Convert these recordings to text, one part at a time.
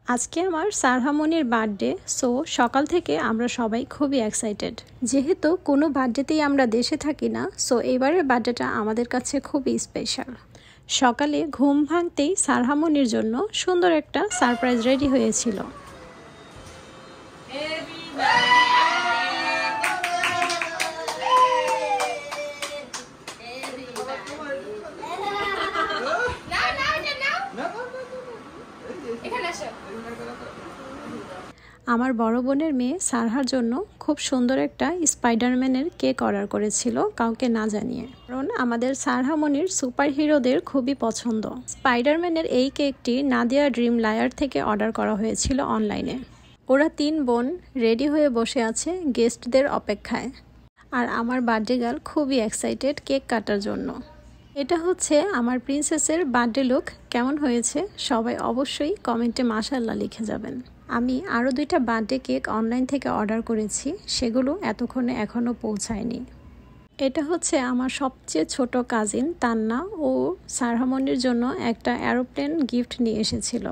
আজকে আমার সারহামনির birthday, so সকাল থেকে আমরা সবাই খুবই এক্সাইটেড। যেহেতু কোনো বার্থডেতেই আমরা দেশে থাকি না, সো এবারের বার্থডেটা আমাদের কাছে খুবই স্পেশাল। সকালে ঘুম ভাঙতেই সারহামনির জন্য সুন্দর একটা সারপ্রাইজ রেডি হয়েছিল। আমার বড় বোনের মেয়ে সারহার জন্য খুব সুন্দর একটা স্পাইডারম্যানের কেক অর্ডার করেছিল, কাউকে না জানিয়ে। কারণ আমাদের সারহামনির সুপার হিরোদের খুবই পছন্দ। স্পাইডারম্যানের এই কেকটি নাদিয়া ড্রিম লায়ার থেকে অর্ডার করা হয়েছিল অনলাইনে। ওরা 3 বোন রেডি হয়ে বসে আছে গেস্টদের অপেক্ষায়। আর আমার বার্থডে গার্ল খুবই এক্সাইটেড কেক কাটার জন্য। এটা হচ্ছে আমার প্রিন্সেসের বার্থডে লুক। কেমন হয়েছে সবাই অবশ্যই কমেন্টে মাশাআল্লাহ লিখে যাবেন। আমি আরও 2টা বার্থডে কেক অনলাইন থেকে অর্ডার করেছি, সেগুলো এতক্ষণে এখনও পৌঁছায়নি। এটা হচ্ছে আমার সবচেয়ে ছোট কাজিন তান্না, ও সারহামনির জন্য একটা এরোপ্লেন গিফট নিয়ে এসেছিল।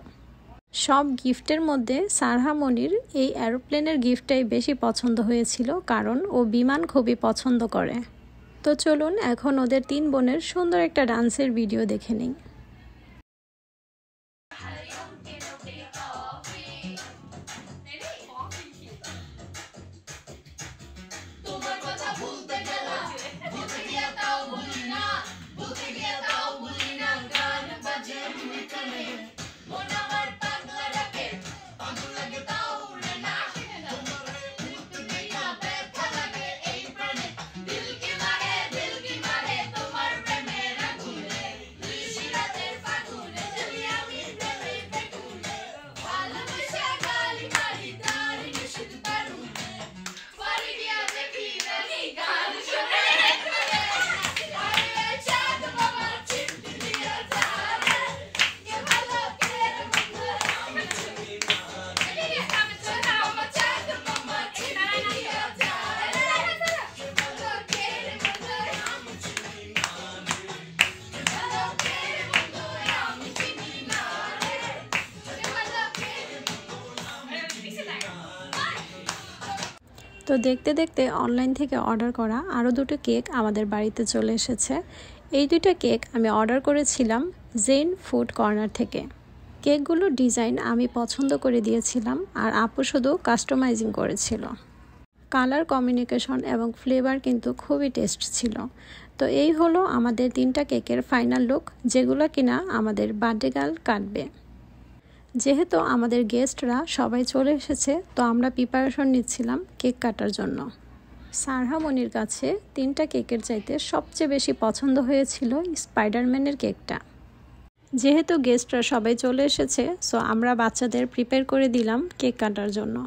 সব গিফটের মধ্যে সারহামনির এই এরোপ্লেনের গিফটটাই বেশি পছন্দ হয়েছিল, কারণ ও বিমান খুবই পছন্দ করে। তো চলুন এখন ওদের 3 বোনের সুন্দর একটা ডান্সের ভিডিও দেখে নিই। তো দেখতে দেখতে অনলাইন থেকে অর্ডার করা আরও 2টো কেক আমাদের বাড়িতে চলে এসেছে। এই 2টা কেক আমি অর্ডার করেছিলাম জেন ফুড কর্নার থেকে। কেকগুলোর ডিজাইন আমি পছন্দ করে দিয়েছিলাম, আর আপু শুধু কাস্টমাইজিং করেছিল। কালার কম্বিনেশন এবং ফ্লেভার কিন্তু খুবই টেস্ট ছিল। তো এই হলো আমাদের 3টা কেকের ফাইনাল লুক, যেগুলো কিনা আমাদের বার্থডে গার্ল কাটবে। যেহেতু আমাদের গেস্টরা সবাই চলে এসেছে, তো আমরা প্রিপারেশন নিচ্ছিলাম কেক কাটার জন্য। সারহামনির কাছে 3টা কেকের চাইতে সবচেয়ে বেশি পছন্দ হয়েছিল স্পাইডারম্যানের কেকটা। যেহেতু গেস্টরা সবাই চলে এসেছে, সো আমরা বাচ্চাদের প্রিপেয়ার করে দিলাম কেক কাটার জন্য।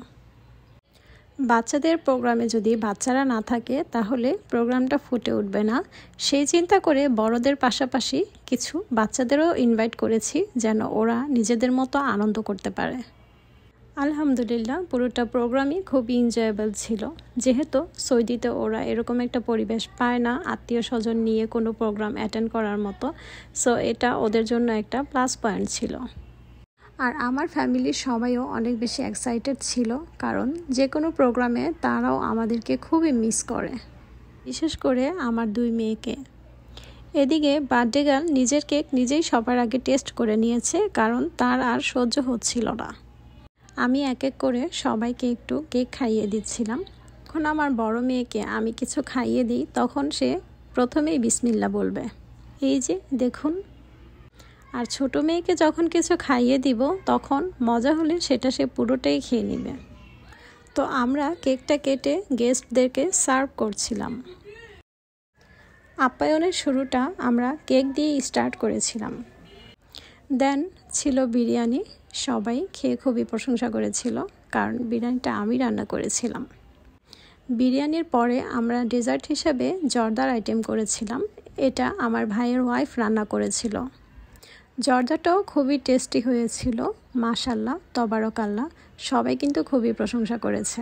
বাচ্চাদের প্রোগ্রামে যদি বাচ্চারা না থাকে তাহলে প্রোগ্রামটা ফুটে উঠবে না, সেই চিন্তা করে বড়দের পাশাপাশি কিছু বাচ্চাদেরও ইনভাইট করেছি, যেন ওরা নিজেদের মতো আনন্দ করতে পারে। আলহামদুলিল্লাহ পুরোটা প্রোগ্রামই খুবই এনজয়েবল ছিল। যেহেতু সৌদিতে ওরা এরকম একটা পরিবেশ পায় না আত্মীয় স্বজন নিয়ে কোনো প্রোগ্রাম অ্যাটেন্ড করার মতো, সো এটা ওদের জন্য একটা প্লাস পয়েন্ট ছিল। আর আমার ফ্যামিলির সবাইও অনেক বেশি এক্সাইটেড ছিল, কারণ যে কোনো প্রোগ্রামে তারাও আমাদেরকে খুবই মিস করে, বিশেষ করে আমার 2 মেয়েকে। এদিকে বার্থডে গার্ল নিজের কেক নিজেই সবার আগে টেস্ট করে নিয়েছে, কারণ তার আর সহ্য হচ্ছিল না। আমি এক এক করে সবাইকে একটু কেক খাইয়ে দিচ্ছিলাম। এখন আমার বড় মেয়েকে আমি কিছু খাইয়ে দিই, তখন সে প্রথমেই বিসমিল্লাহ বলবে। এই যে দেখুন। আর ছোট মেয়েকে যখন কিছু খাইয়ে দিব, তখন মজা হলে সেটা সে পুরোটাই খেয়ে নেবে। তো আমরা কেকটা কেটে গেস্টদেরকে সার্ভ করছিলাম। আপ্যায়নের শুরুটা আমরা কেক দিয়ে স্টার্ট করেছিলাম। দেন ছিল বিরিয়ানি। সবাই খেয়ে খুবই প্রশংসা করেছিল, কারণ বিরিয়ানিটা আমি রান্না করেছিলাম। বিরিয়ানির পরে আমরা ডেজার্ট হিসাবে জর্দার আইটেম করেছিলাম। এটা আমার ভাইয়ের ওয়াইফ রান্না করেছিল। জর্দাটাও খুবই টেস্টি হয়েছিল, মাশাআল্লাহ তবারকাল্লাহ। সবাই কিন্তু খুবই প্রশংসা করেছে।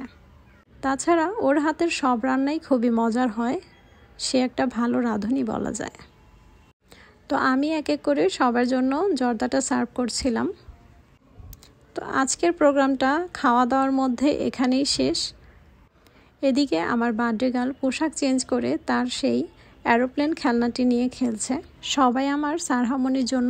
তাছাড়া ওর হাতের সব রান্নাই খুবই মজার হয়, সে একটা ভালো রাঁধুনি বলা যায়। তো আমি এক এক করে সবার জন্য জর্দাটা সার্ভ করছিলাম। তো আজকের প্রোগ্রামটা খাওয়া দাওয়ার মধ্যে এখানেই শেষ। এদিকে আমার বার্থডে গার্ল পোশাক চেঞ্জ করে তার সেই এরোপ্লেন খেলনাটি নিয়ে খেলছে। সবাই আমার স্যার হারমোনির জন্য